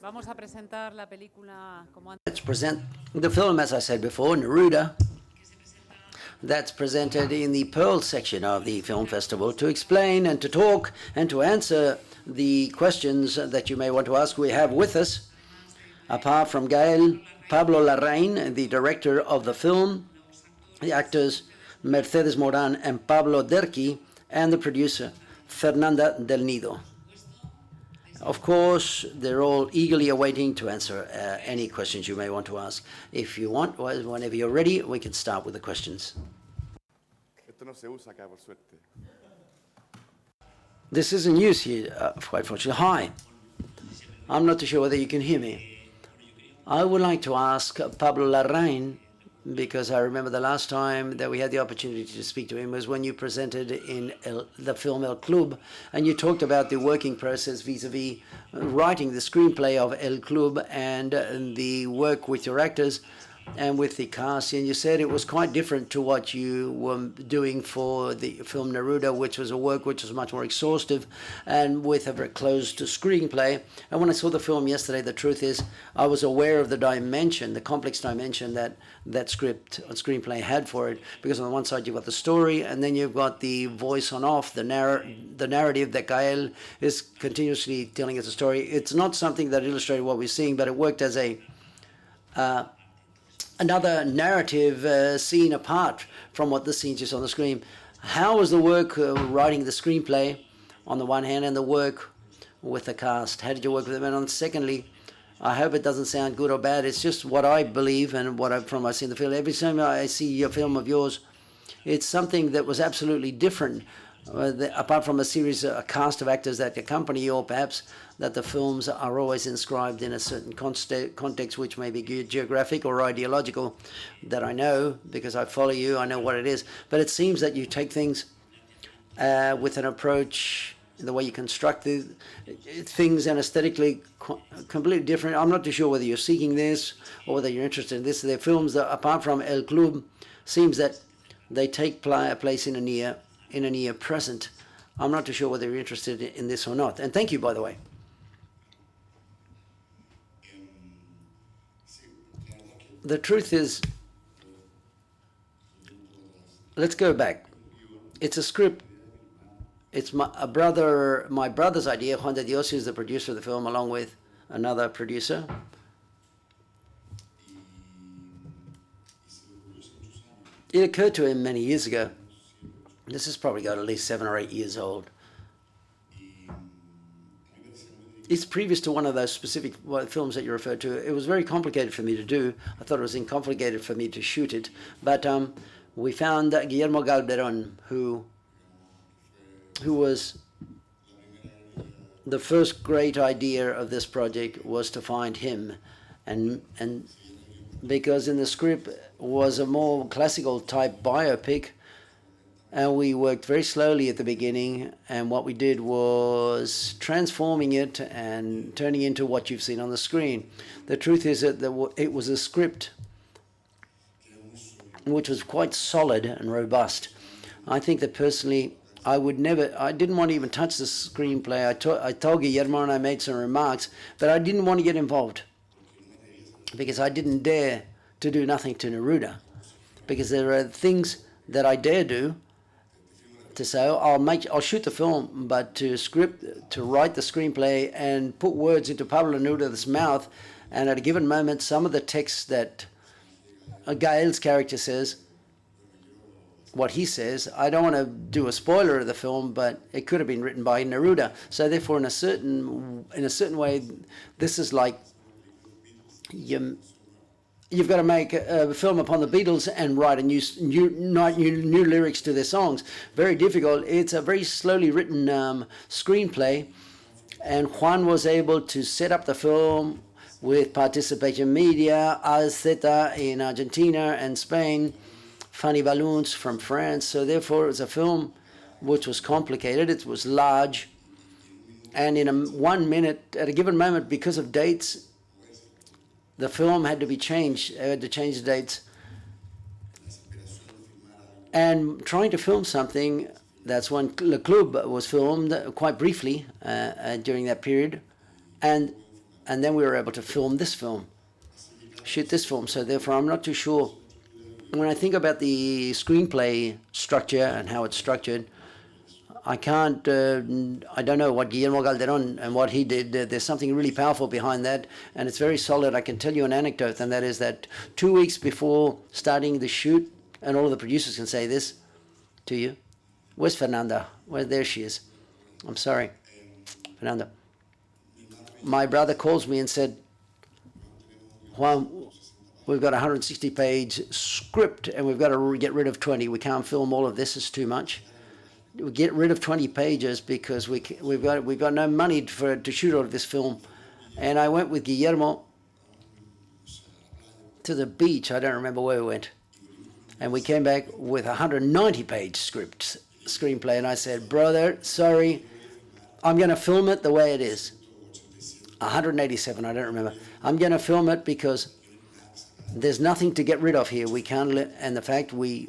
Vamos a presentar la película como antes. Let's present the film, as I said before, Neruda. That's presented in the Pearl section of the film festival to explain and to talk and to answer the questions that you may want to ask. We have with us, apart from Gael, Pablo Larraín, the director of the film, the actors Mercedes Moran and Pablo Derqui, and the producer Fernanda del Nido. Of course, they're all eagerly awaiting to answer any questions you may want to ask. If you want, whenever you're ready, we can start with the questions. This isn't used here, quite fortunately. Hi. I'm not too sure whether you can hear me. I would like to ask Pablo Larraín, because I remember the last time that we had the opportunity to speak to him was when you presented in the film El Club, and you talked about the working process vis-a-vis writing the screenplay of El Club and the work with your actors and with the cast, and you said it was quite different to what you were doing for the film Neruda, which was a work which was much more exhaustive and with a very closed screenplay. And when I saw the film yesterday, the truth is I was aware of the dimension, the complex dimension that that script and screenplay had for it, because on the one side you've got the story, and then you've got the voice on off, the narrative that Gael is continuously telling us a story. It's not something that illustrated what we're seeing, but it worked as a another narrative scene apart from what the scenes is on the screen. How was the work writing the screenplay on the one hand and the work with the cast? How did you work with them? And secondly, I hope it doesn't sound good or bad. It's just what I believe and what I see in the film. Every time I see a film of yours, it's something that was absolutely different. Apart from a series, a cast of actors that accompany you, or perhaps that the films are always inscribed in a certain context, which may be geographic or ideological, that I know because I follow you, I know what it is. But it seems that you take things with an approach, the way you construct things, and aesthetically completely different. I'm not too sure whether you're seeking this or whether you're interested in this. They're films that, apart from El Club, seems that they take place in a near present. I'm not too sure whether you're interested in this or not. And thank you, by the way. The truth is, let's go back. It's a script. It's my brother's idea. Juan de Dios is the producer of the film, along with another producer. It occurred to him many years ago. This has probably got at least 7 or 8 years old. It's previous to one of those specific films that you referred to. It was very complicated for me to do. I thought it was complicated for me to shoot it. But we found Guillermo Galderón, who was the first great idea of this project, was to find him. And because in the script was a more classical type biopic, and we worked very slowly at the beginning, and what we did was transforming it and turning it into what you've seen on the screen. The truth is that it was a script which was quite solid and robust. I think that personally, I didn't want to even touch the screenplay. I told Guillermo and I made some remarks, but I didn't want to get involved because I didn't dare to do nothing to Neruda, because there are things that I dare do. To say, I'll shoot the film, but to write the screenplay and put words into Pablo Neruda's mouth, and at a given moment, some of the text that Gael's character says, what he says, I don't want to do a spoiler of the film, but it could have been written by Neruda. So therefore, in a certain way, this is like you've got to make a film upon the Beatles and write new lyrics to their songs. Very difficult. It's a very slowly written screenplay, and Juan was able to set up the film with participation media, Alzeta in Argentina and Spain, Fanny Balloons from France. So therefore, it was a film which was complicated. It was large, and in 1 minute, at a given moment, because of dates, the film had to be changed. I had to change the dates. And trying to film something That's when Le Club was filmed quite briefly during that period, and then we were able to film this film, shoot this film. So therefore, I'm not too sure. When I think about the screenplay structure and how it's structured, I can't. I don't know what Guillermo Calderon and what he did. There's something really powerful behind that, and it's very solid. I can tell you an anecdote, and that is that 2 weeks before starting the shoot, and all of the producers can say this to you. Where's Fernanda? There she is. I'm sorry, Fernanda. My brother calls me and said, Juan, we've got a 160-page script and we've got to get rid of 20. We can't film all of this. It's too much. We get rid of 20 pages because we've got no money to shoot all of this film. And I went with Guillermo to the beach. I don't remember where we went. And we came back with a 190-page screenplay. And I said, brother, sorry, I'm going to film it the way it is. 187, I don't remember. I'm going to film it because there's nothing to get rid of here. We can't and the fact the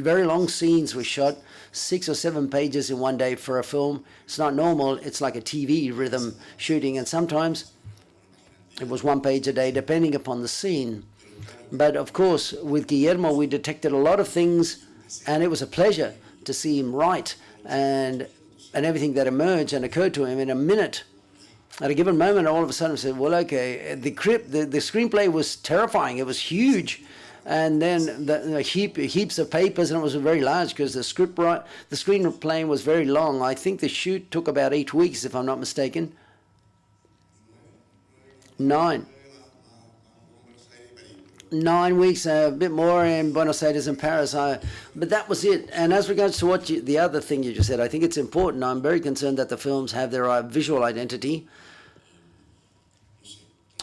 very long scenes we shot, 6 or 7 pages in one day for a film. It's not normal. It's like a TV rhythm shooting, and sometimes it was 1 page a day depending upon the scene. But of course, with Guillermo, we detected a lot of things, and it was a pleasure to see him write and everything that emerged and occurred to him in a minute. At a given moment, all of a sudden, I said, well, okay, the screenplay was terrifying. It was huge. And then the heaps of papers, and it was very large because the screenplay was very long. I think the shoot took about 8 weeks, if I'm not mistaken. 9 weeks, a bit more in Buenos Aires and Paris. But that was it. And as regards to the other thing you just said, I think it's important. I'm very concerned that the films have their visual identity.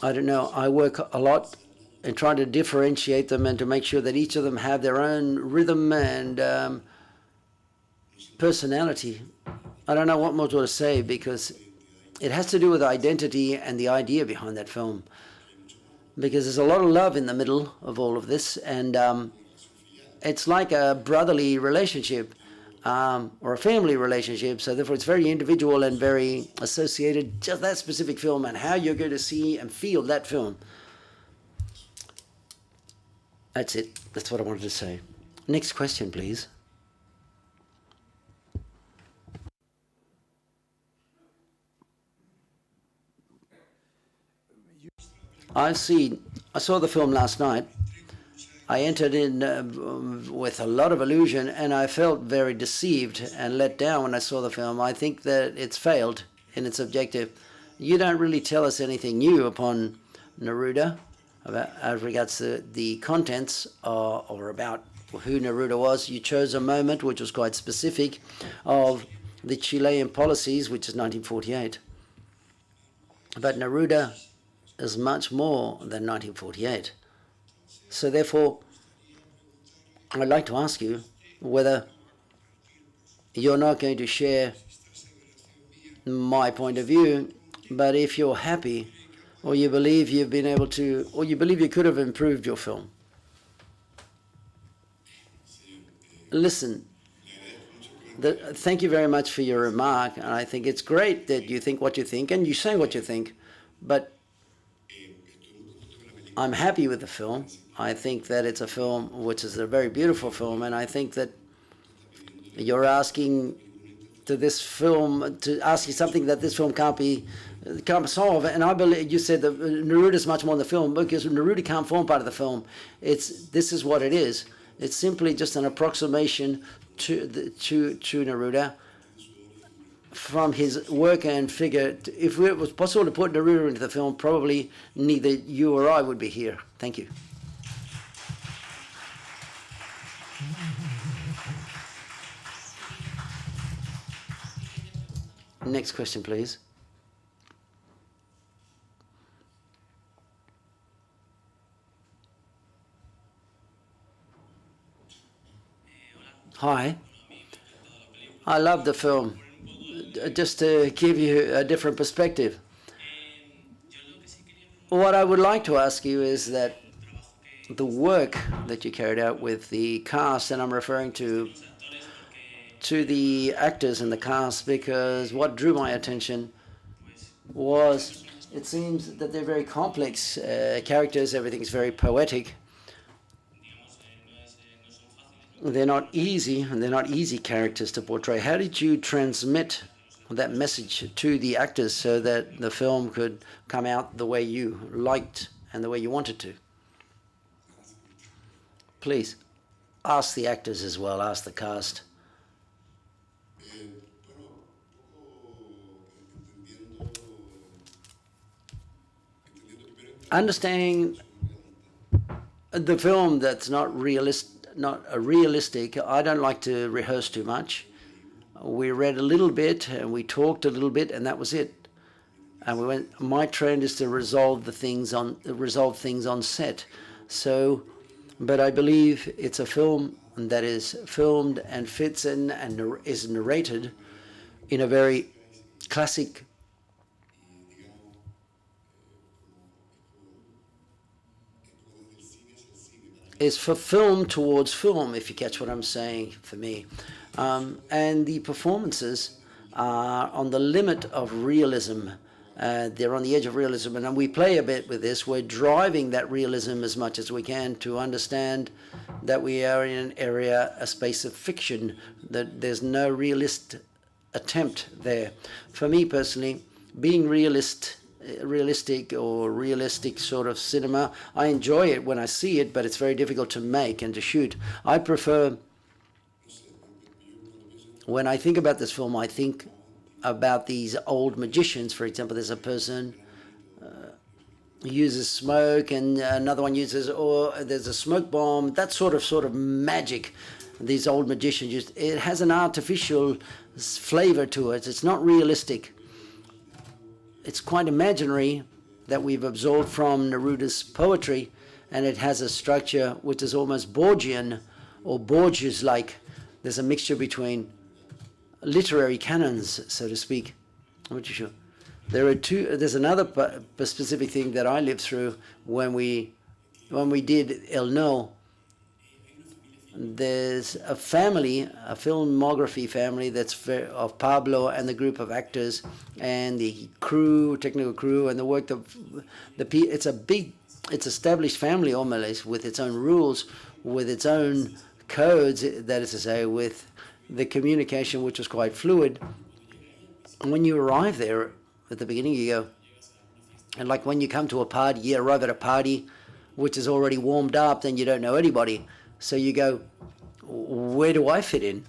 I don't know. I work a lot in trying to differentiate them and to make sure that each of them have their own rhythm and personality. I don't know what more to say because it has to do with identity and the idea behind that film. Because there's a lot of love in the middle of all of this, and it's like a brotherly relationship or a family relationship, so therefore it's very individual and very associated, just that specific film and how you're going to see and feel that film. That's it. That's what I wanted to say. Next question, please. I saw the film last night. I entered in with a lot of illusion, and I felt very deceived and let down when I saw the film. I think that it's failed in its objective. You don't really tell us anything new upon Neruda as regards to the contents or about who Neruda was. You chose a moment which was quite specific of the Chilean policies, which is 1948. But Neruda is much more than 1948. So therefore, I'd like to ask you whether you're not going to share my point of view, but if you're happy or you believe you've been able to, or you believe you could have improved your film. Listen, thank you very much for your remark, and I think it's great that you think what you think and you say what you think, but I'm happy with the film. I think that it's a film which is a very beautiful film, and I think that you're asking to this film to ask you something that this film can't solve. And I believe you said that Neruda is much more in the film because Neruda can't form part of the film. This is what it is. It's simply just an approximation to Neruda from his work and figure. If it was possible to put Neruda into the film, probably neither you or I would be here. Thank you. Next question, please. Hi. I love the film. Just to give you a different perspective. What I would like to ask you is that the work that you carried out with the cast, and I'm referring to to the actors and the cast, because what drew my attention was it seems that they're very complex characters. Everything's very poetic. They're not easy, and they're not easy characters to portray. How did you transmit that message to the actors so that the film could come out the way you liked and the way you wanted to? Please, ask the actors as well, ask the cast. Understanding the film that's not realistic, I don't like to rehearse too much. We read a little bit and we talked a little bit, and that was it. And we went. My trend is to resolve things on set. So, but I believe it's a film that is filmed and fits in and is narrated in a very classic is for film towards film, if you catch what I'm saying, for me. And the performances are on the limit of realism. They're on the edge of realism, and we play a bit with this. We're driving that realism as much as we can to understand that we are in an area, a space of fiction, that there's no realist attempt there. For me personally, being realistic sort of cinema, I enjoy it when I see it, but it's very difficult to make and to shoot. I prefer, when I think about this film, I think about these old magicians. For example, there's a person who uses smoke, and another one uses, or there's a smoke bomb, that sort of magic. These old magicians, it has an artificial flavor to it. It's not realistic. It's quite imaginary, that we've absorbed from Neruda's poetry, and it has a structure which is almost Borgian or Borges-like. There's a mixture between literary canons, so to speak. I'm not too sure. There's another specific thing that I lived through when we did El No. There's a family, a filmography family that's of Pablo and the group of actors and the crew, technical crew, and the work of it's established family almost, with its own rules, with its own codes, that is to say, with the communication, which was quite fluid. And when you arrive there at the beginning, you go, and like when you come to a party, you arrive at a party which is already warmed up, then you don't know anybody. So you go, where do I fit in?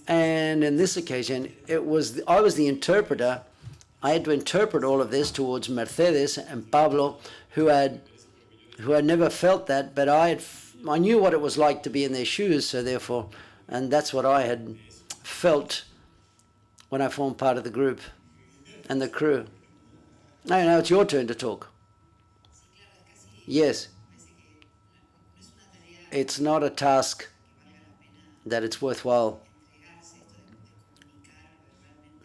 And in this occasion, I was the interpreter. I had to interpret all of this towards Mercedes and Pablo, who had never felt that, but I knew what it was like to be in their shoes. So therefore, and that's what I had felt when I formed part of the group and the crew. Now it's your turn to talk. Yes. It's not a task that it's worthwhile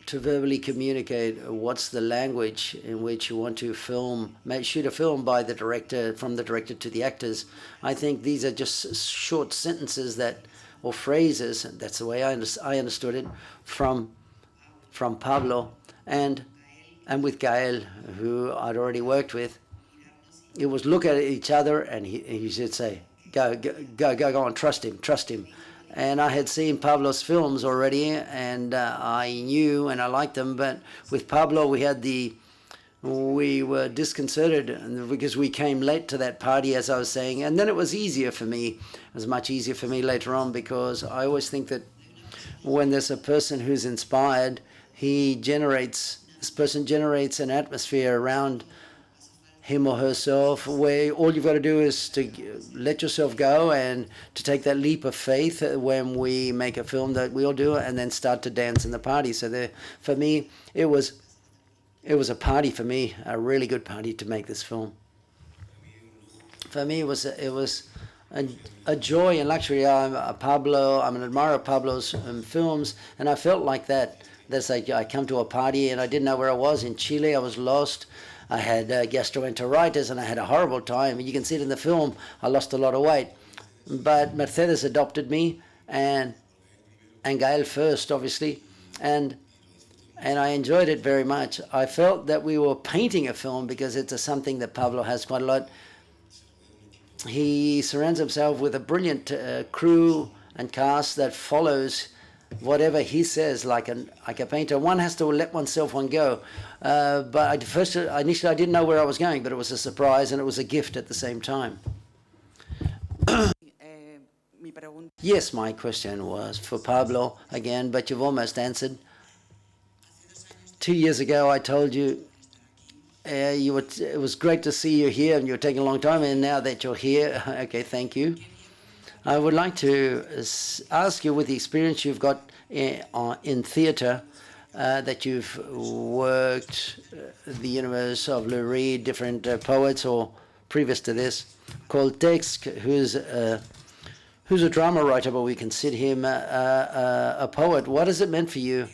to verbally communicate what's the language in which you want to shoot a film by the director, from the director to the actors. I think these are just short sentences or phrases. That's the way I understood it from Pablo and with Gael, who I'd already worked with. It was look at each other, and he should say, Go on, trust him. And I had seen Pablo's films already, and I knew and I liked them, but with Pablo we were disconcerted because we came late to that party, as I was saying, and then it was easier for me. It was much easier for me later on, because I always think that when there's a person who's inspired, this person generates an atmosphere around him or herself, where all you've got to do is to let yourself go and to take that leap of faith when we make a film, that we all do, and then start to dance in the party. So for me, it was a party for me, a really good party to make this film. For me, it was a joy and luxury. I'm an admirer of Pablo's films, and I felt like that. That's like I come to a party and I didn't know where I was. In Chile, I was lost. I had gastroenteritis and I had a horrible time. You can see it in the film. I lost a lot of weight. But Mercedes adopted me, and and Gael first, obviously, and I enjoyed it very much. I felt that we were painting a film because it's something that Pablo has quite a lot. He surrounds himself with a brilliant crew and cast that follows whatever he says, like a painter. One has to let oneself go. But initially I didn't know where I was going, but it was a surprise and it was a gift at the same time. Yes, my question was for Pablo again, but you've almost answered. 2 years ago, I told you it was great to see you here, and you were taking a long time, and now that you're here, okay, thank you. I would like to ask you, with the experience you've got in theatre, that you've worked the universe of Le Rire, different poets, or previous to this, called Tex, who's a drama writer, but we consider him a poet. What has it meant for you?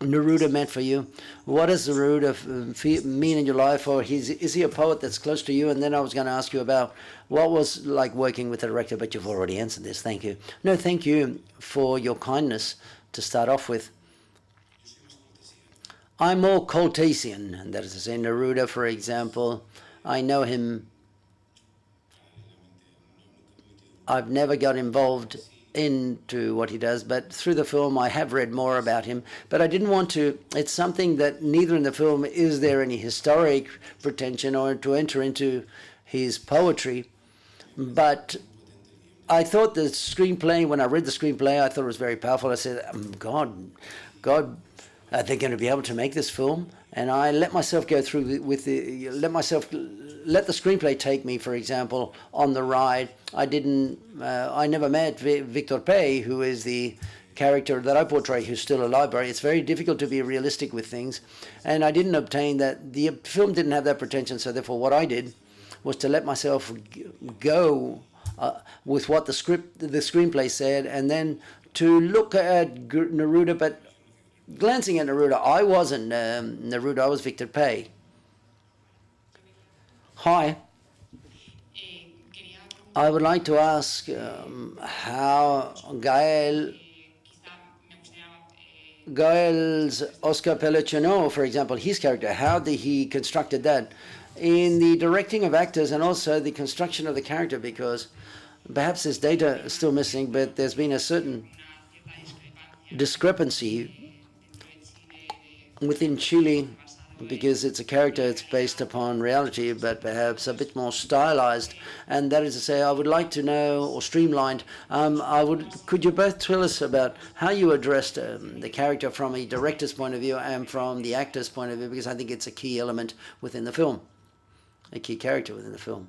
Neruda meant for you? What does Neruda mean in your life? Or is he a poet that's close to you? And then I was going to ask you about what was like working with the director, but you've already answered this. Thank you. No, thank you for your kindness to start off with. I'm more Coltasian, and that is to say Neruda, for example. I know him. I've never got involved into what he does, but through the film I have read more about him. But I didn't want to, it's something that neither in the film is there any historic pretension or to enter into his poetry. But I thought the screenplay, when I read the screenplay, I thought it was very powerful. I said, God, are they going to be able to make this film? And I let myself go through let the screenplay take me, for example, on the ride. I never met Victor Pay, who is the character that I portray, who's still alive. It's very difficult to be realistic with things. And I didn't obtain that. The film didn't have that pretension, so therefore what I did was to let myself go with what the screenplay said, and then to look at Neruda, but glancing at Neruda, I wasn't Neruda, I was Victor Pay. Hi. I would like to ask how Gael's Oscar Pellicino, for example, his character, how he constructed that in the directing of actors and also the construction of the character, because perhaps there's data still missing, but there's been a certain discrepancy within Chile, because it's a character it's based upon reality, but perhaps a bit more stylized. And that is to say, I would like to know, or streamlined, could you both tell us about how you addressed the character from a director's point of view and from the actor's point of view, because I think it's a key element within the film, a key character within the film.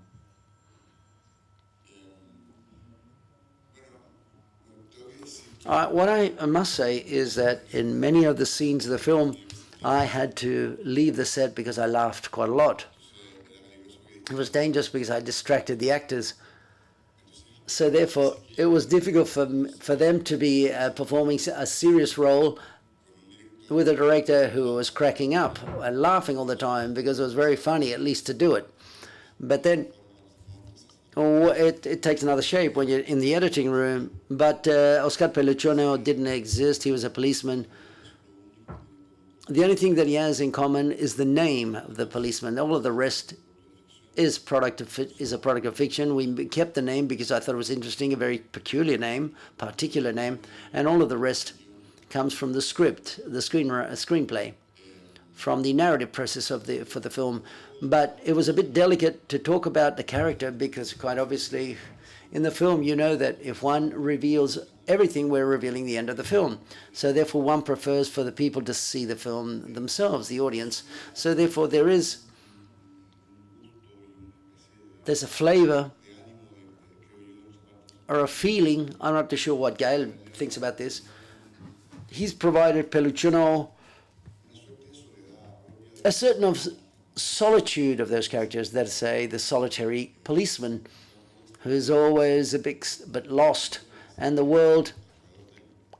What I must say is that in many of the scenes of the film, I had to leave the set because I laughed quite a lot. It was dangerous because I distracted the actors. So therefore, it was difficult for them to be performing a serious role with a director who was cracking up and laughing all the time, because it was very funny, at least to do it. But then it takes another shape when you're in the editing room. But Oscar Pellicino didn't exist. He was a policeman. The only thing that he has in common is the name of the policeman. All of the rest is a product of fiction. We kept the name because I thought it was interesting, a very peculiar name, particular name, and all of the rest comes from the script, the screenplay, from the narrative process for the film. But it was a bit delicate to talk about the character, because quite obviously in the film, you know that if one reveals everything, we're revealing the end of the film. So therefore one prefers for the people to see the film themselves, the audience. So therefore there's a flavor or a feeling. I'm not too sure what Gael thinks about this. He's provided Pellicino a certain of solitude of those characters, that is, say, the solitary policeman who is always a bit lost, and the world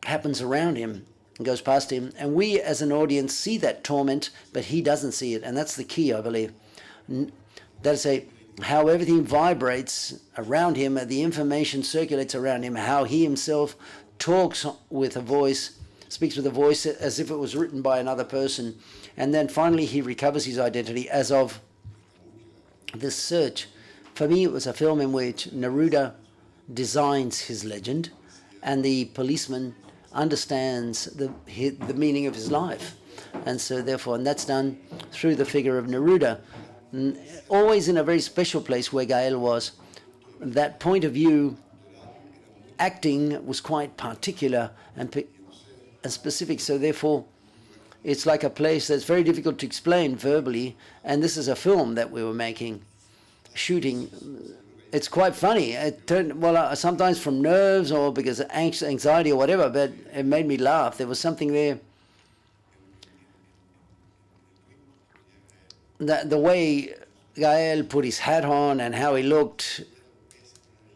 happens around him and goes past him. And we as an audience see that torment, but he doesn't see it. And that's the key, I believe. That is, say, how everything vibrates around him, the information circulates around him, how he himself talks with a voice, speaks with a voice as if it was written by another person. And then finally he recovers his identity as of this search. For me, it was a film in which Neruda designs his legend and the policeman understands the meaning of his life. And so therefore, and that's done through the figure of Neruda, always in a very special place where Gael was. That point of view acting was quite particular and specific, so therefore it's like a place that's very difficult to explain verbally, and this is a film that we were shooting. It's quite funny. It turned, well, sometimes from nerves or because of anxiety or whatever, but it made me laugh. There was something there. The way Gael put his hat on and how he looked,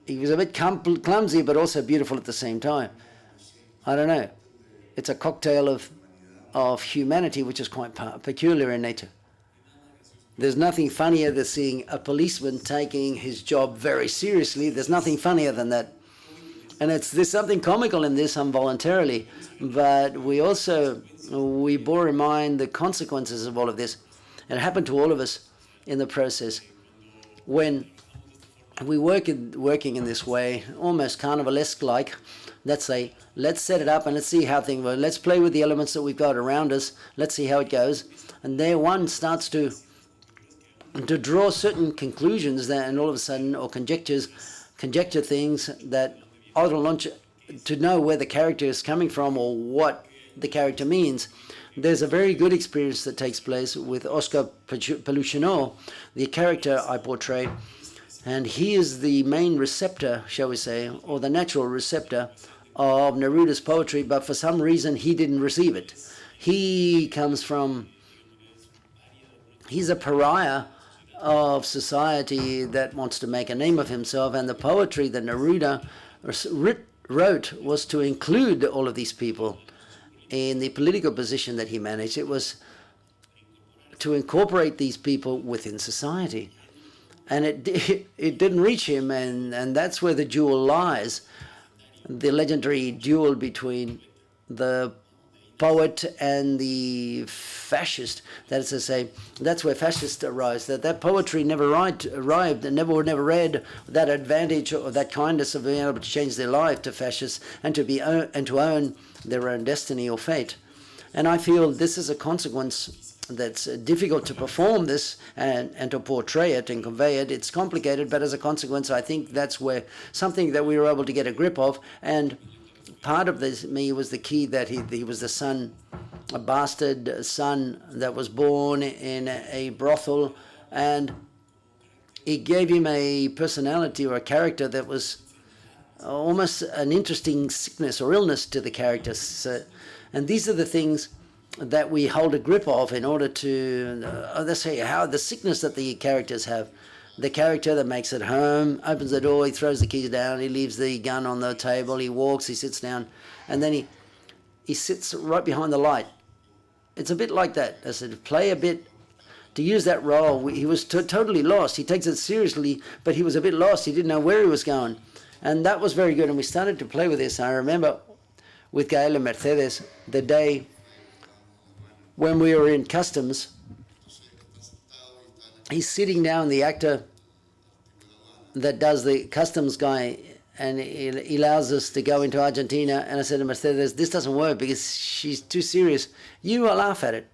he was a bit clumsy but also beautiful at the same time. I don't know. It's a cocktail of humanity which is quite peculiar in nature. There's nothing funnier than seeing a policeman taking his job very seriously. There's nothing funnier than that. And there's something comical in this involuntarily, but we bore in mind the consequences of all of this. It happened to all of us in the process. When we working in this way, almost carnivalesque-like, let's say, let's set it up and let's see how things work. Let's play with the elements that we've got around us. Let's see how it goes. And there one starts to draw certain conclusions that, and all of a sudden, or conjecture things that to know where the character is coming from or what the character means. There's a very good experience that takes place with Oscar Peluchino, the character I portray, and he is the main receptor, shall we say, or the natural receptor of Neruda's poetry, but for some reason he didn't receive it. He's a pariah of society that wants to make a name of himself, and the poetry that Neruda wrote was to include all of these people in the political position that he managed. It was to incorporate these people within society. And it didn't reach him, and that's where the duel lies, the legendary duel between the poet and the fascist. That is to say, that's where fascists arise. That poetry never arrived and never read that advantage or that kindness of being able to change their life to fascists and to own their own destiny or fate. And I feel this is a consequence that's difficult to perform this and to portray it and convey it. It's complicated, but as a consequence, I think that's where something that we were able to get a grip of. And part of this, me, was the key that he was the son, a bastard son that was born in a brothel, and it gave him a personality or a character that was almost an interesting sickness or illness to the character. So, and these are the things that we hold a grip of in order to, let's say, how the sickness that the characters have. The character that makes it home, opens the door, he throws the keys down, he leaves the gun on the table, he walks, he sits down, and then he sits right behind the light. It's a bit like that. I said, play a bit, to use that role. He was totally lost. He takes it seriously, but he was a bit lost. He didn't know where he was going. And that was very good, and we started to play with this. I remember with Gael and Mercedes, the day when we were in customs, he's sitting down, the actor that does the customs guy, and he allows us to go into Argentina. And I said to Mercedes, this doesn't work because she's too serious. You will laugh at it.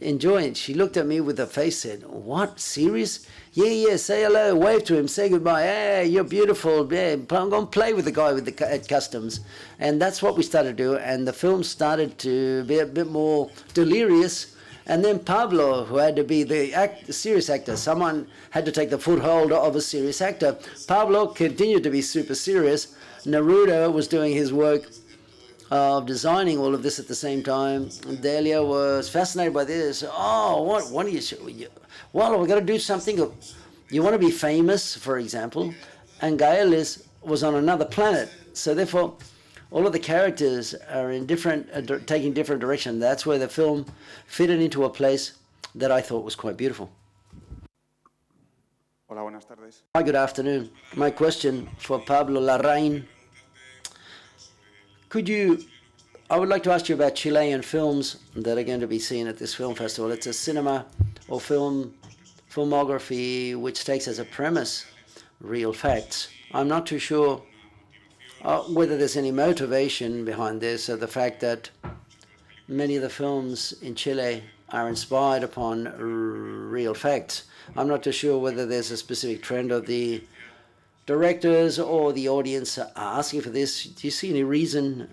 Enjoy it. She looked at me with a face, said, what, serious? Yeah, say hello, wave to him, say goodbye. Hey, you're beautiful. Yeah, I'm going to play with the guy at customs. And that's what we started to do. And the film started to be a bit more delirious. And then Pablo, who had to be the serious actor, someone had to take the foothold of a serious actor. Pablo continued to be super serious. Neruda was doing his work of designing all of this at the same time. Delia was fascinated by this. Oh, what are you? Well, we're going to do something. You want to be famous, for example, and Gael was on another planet. So therefore, all of the characters are in taking different direction. That's where the film fitted into a place that I thought was quite beautiful. Hola, buenas tardes. Hi, good afternoon. My question for Pablo Larraín I would like to ask you about Chilean films that are going to be seen at this film festival. It's a cinema or filmography which takes as a premise real facts. I'm not too sure whether there's any motivation behind this, or the fact that many of the films in Chile are inspired upon real facts. I'm not too sure whether there's a specific trend of the directors or the audience are asking for this. Do you see any reason?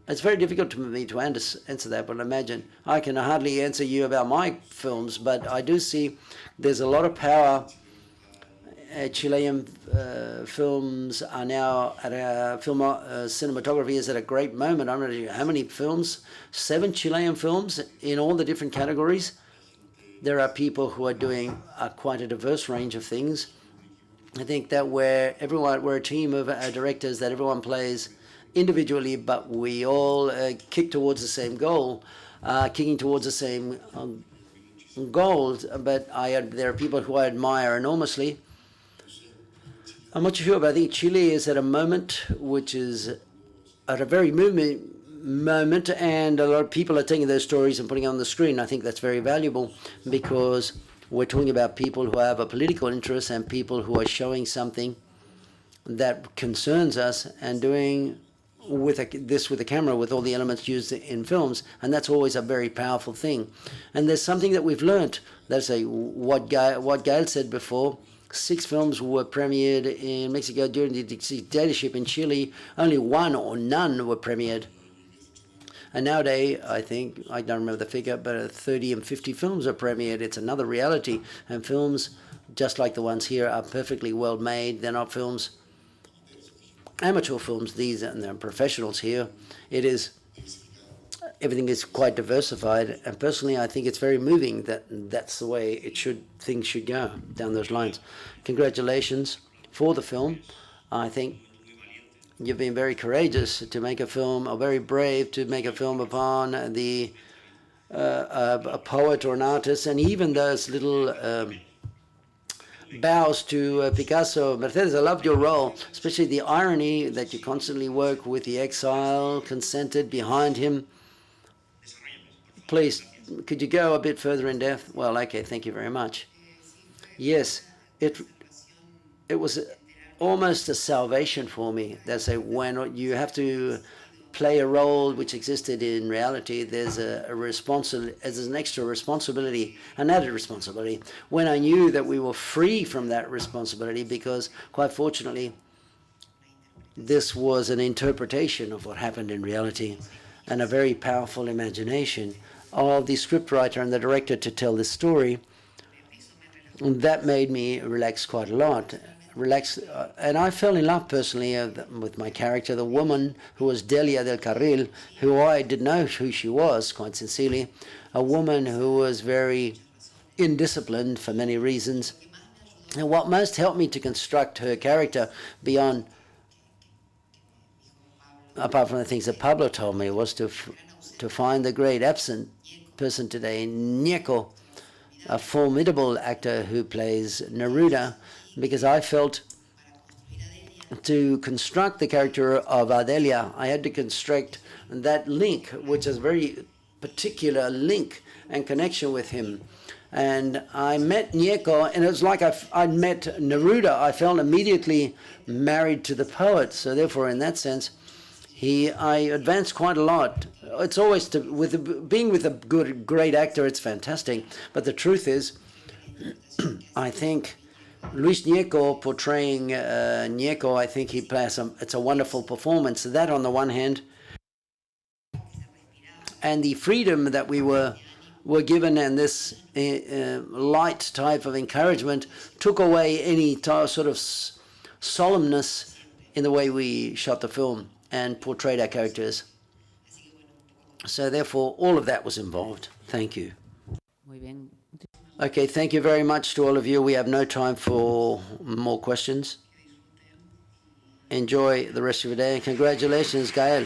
It's very difficult for me to answer that, but imagine I can hardly answer you about my films, but I do see there's a lot of power. Chilean films are now at cinematography is at a great moment. I'm not sure how many films, 7 Chilean films in all the different categories. There are people who are doing quite a diverse range of things. I think that we're a team of directors that everyone plays individually, but we all kick towards the same goal, kicking towards the same goals. But there are people who I admire enormously. I'm not sure, but I think Chile is at a moment which is at a very moving moment, and a lot of people are taking those stories and putting it on the screen. I think that's very valuable because we're talking about people who have a political interest and people who are showing something that concerns us and doing this with a camera with all the elements used in films, and that's always a very powerful thing. And there's something that we've learned. That's what Gail said before. 6 films were premiered in Mexico during the dictatorship. In Chile, only 1 or none were premiered. And nowadays, I think, I don't remember the figure, but 30 and 50 films are premiered. It's another reality. And films, just like the ones here, are perfectly well made. They're not films, amateur films, these, and they're professionals here. Everything is quite diversified, and personally I think it's very moving that that's the way things should go down those lines. Congratulations for the film. I think you've been very courageous to make a film, or very brave to make a film upon a poet or an artist, and even those little bows to Picasso. Mercedes, I loved your role, especially the irony that you constantly work with the exile consented behind him. Please, could you go a bit further in depth? Well, okay, thank you very much. Yes, it was almost a salvation for me. That's when you have to play a role which existed in reality, there's an extra responsibility, an added responsibility. When I knew that we were free from that responsibility, because quite fortunately, this was an interpretation of what happened in reality, and a very powerful imagination of the scriptwriter and the director to tell this story. And that made me relax quite a lot. And I fell in love personally with my character, the woman who was Delia del Carril, who I didn't know who she was, quite sincerely, a woman who was very indisciplined for many reasons. And what most helped me to construct her character apart from the things that Pablo told me, was to find the great absent person today, Nieco, a formidable actor who plays Neruda, because I felt to construct the character of Adelia, I had to construct that link, which is a very particular link and connection with him. And I met Nieco, and it was like I'd met Neruda. I felt immediately married to the poet. So therefore, in that sense, I advanced quite a lot. It's always being with a great actor, it's fantastic. But the truth is, I think Luis Nieco portraying Nieco, I think he plays it's a wonderful performance. That on the one hand, and the freedom that we were given, and this light type of encouragement took away any sort of solemnness in the way we shot the film and portrayed our characters. So therefore, all of that was involved. Thank you. Muy bien. Okay, thank you very much to all of you. We have no time for more questions. Enjoy the rest of your day, and congratulations, Gael.